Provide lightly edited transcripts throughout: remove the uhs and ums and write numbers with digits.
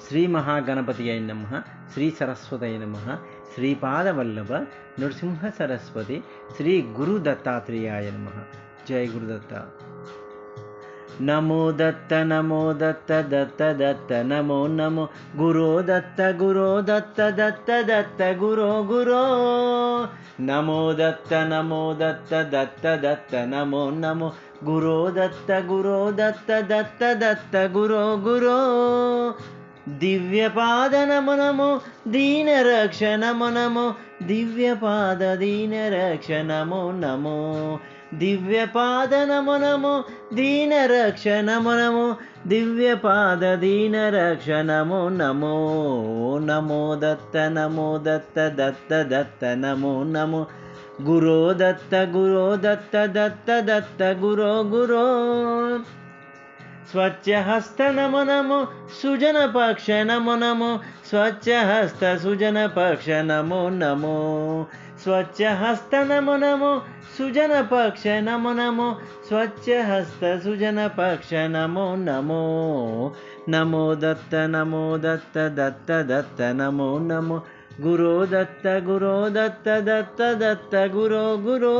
శ్రీ మహాగణపతియై నమః. శ్రీ సరస్వతై నమః. శ్రీపాదవల్లభ నృసింహ సరస్వతి శ్రీ గురు దత్తాత్రేయాయ నమః. జై గురుదత్త. నమో దత్త నమో దత్త దత్త దత్త నమో నమో గురో దత్త గురో దత్త దత్త దత్త గురో గురో. నమో దత్త నమో దత్త దత్త దత్త నమో నమో గురో దత్త గురో దత్త దత్త దత్త గురో గురో. దివ్యపాద నమో నమో దీన రక్ష నమో నమో దివ్యపాద దీన రక్ష నమో నమో. దివ్యపాద నమో నమో దీన రక్ష నమో నమో దివ్యపాద దీన రక్ష నమో నమో. నమో దత్త నమో దత్త దత్త దత్త నమో నమో గురో దత్త గురో దత్త దత్త దత్త గురో గురో. స్వచ్ఛహస్త నమో నమో సుజన పక్ష నమో నమో స్వచ్ఛహస్త సుజన పక్ష నమో నమో. స్వచ్ఛహస్త నమో నమో సుజన పక్ష నమో నమో స్వచ్ఛహస్త సుజన పక్ష నమో నమో. నమో దత్త నమో దత్త దత్త దత్త నమో నమో గురో దత్త గురో దత్త దత్త దత్త గురో గురో.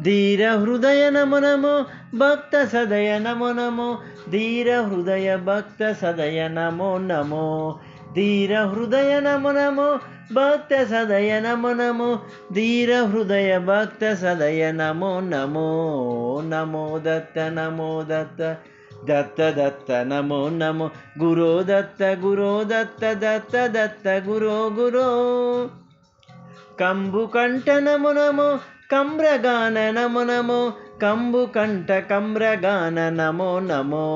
ధీర హృదయ నమో నమో భక్త సదయ నమో నమో ధీర హృదయ భక్త సదయ నమో నమో. ధీర హృదయ నమో నమో భక్త సదయ నమో నమో ధీర హృదయ భక్త సదయ నమో నమో. నమో దత్త నమో దత్త దత్త దత్త నమో నమో గురో దత్త గురో దత్త దత్త దత్త గురో గురో. కంబుకంఠ నమో నమో కమ్రగాన నమో నమో కంబుకంఠ కమ్రగాన నమో నమో.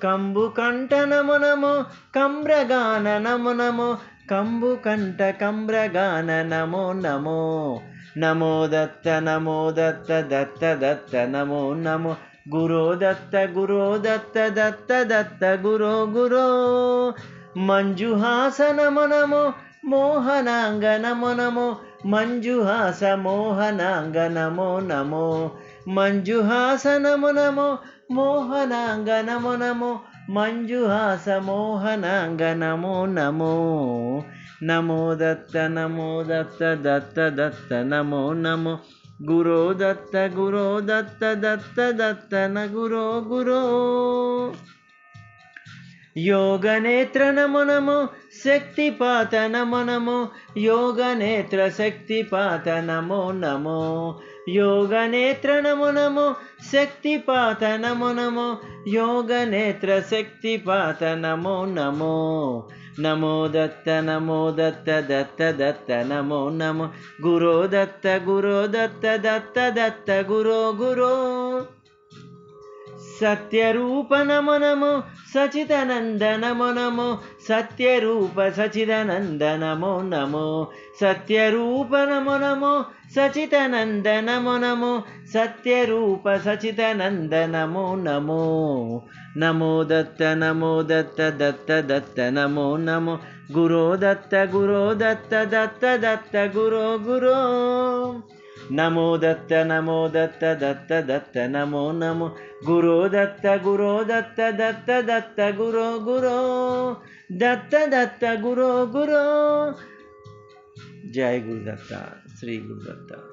కంబుకంఠ నమో నమో కమ్రగాన నమో నమో కంబుకంఠ కమ్రగాన నమో నమో. నమో దత్త నమో దత్త దత్త దత్త నమో నమో గురో దత్త గురో దత్త దత్త దత్త గురో గురో. మంజుహాస నమో నమో మోహనాంగ నమో నమో మంజుహాస మోహనాంగ నమో నమో. మంజుహాస నమో నమో మోహనాంగ నమో నమో మంజుహాస మోహనాంగ నమో నమో. నమో దత్త నమో దత్త దత్త దత్త నమో నమో గురో దత్త గురో దత్త దత్త దత్త న గురో గురో. యోగనేత్ర నమో నమో శక్తిపాత నమో నమో యోగనేత్ర శక్తిపాత నమో నమో. యోగనేత్ర నమో నమో శక్తిపాత నమో నమో యోగనేత్ర శక్తిపాత నమో నమో. నమో దత్త నమో దత్త దత్త దత్త నమో నమో గురో దత్త గురో దత్త దత్త దత్త గురో గురో. సత్యరూప నమో నమో సచిదానంద నమో నమో సత్యరూప సచిదానంద నమో నమో. సత్యరూప నమో నమో సచిదానంద నమో నమో సత్యరూప సచిదానంద నమో నమో. నమో దత్త నమో దత్త దత్త దత్త నమో నమో గురో దత్త గురో దత్త దత్త దత్త గురో గురో. నమో దత్త నమో దత్త దత్త దత్త నమో నమో గురో దత్త గురో దత్త దత్త దత్త గురో గురో. దత్త దత్త గురో గురో. జై గురుదత్త శ్రీ గురుదత్త.